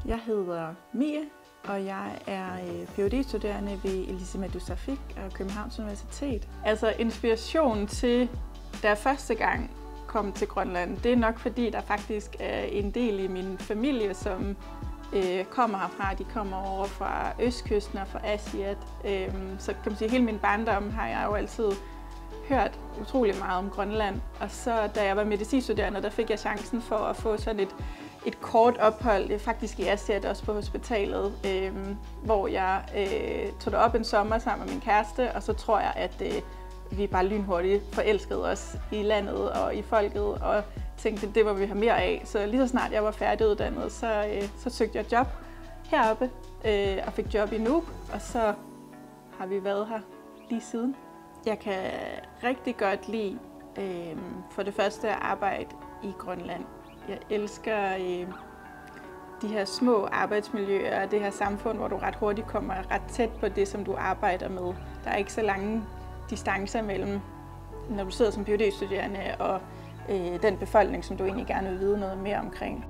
Jeg hedder Mie, og jeg er Ph.D.-studerende ved Elise Medusafiq og Københavns Universitet. Altså inspiration til, da jeg første gang kom til Grønland, det er nok fordi, der faktisk er en del i min familie, som kommer herfra. De kommer over fra østkysten og fra Aasiaat. Så kan man sige, hele min barndom har jeg jo altid hørt utrolig meget om Grønland. Og så da jeg var medicinstuderende, der fik jeg chancen for at få sådan et kort ophold, faktisk i Aasiaat, også på hospitalet, hvor jeg tog derop en sommer sammen med min kæreste, og så tror jeg, at vi bare lynhurtigt forelskede os i landet og i folket, og tænkte, at det var vi have mere af. Så lige så snart jeg var færdiguddannet, så søgte jeg job heroppe, og fik job i Nuuk, og så har vi været her lige siden. Jeg kan rigtig godt lide for det første at arbejde i Grønland. Jeg elsker de her små arbejdsmiljøer og det her samfund, hvor du ret hurtigt kommer ret tæt på det, som du arbejder med. Der er ikke så lange distancer mellem, når du sidder som Ph.D.-studerende og den befolkning, som du egentlig gerne vil vide noget mere omkring.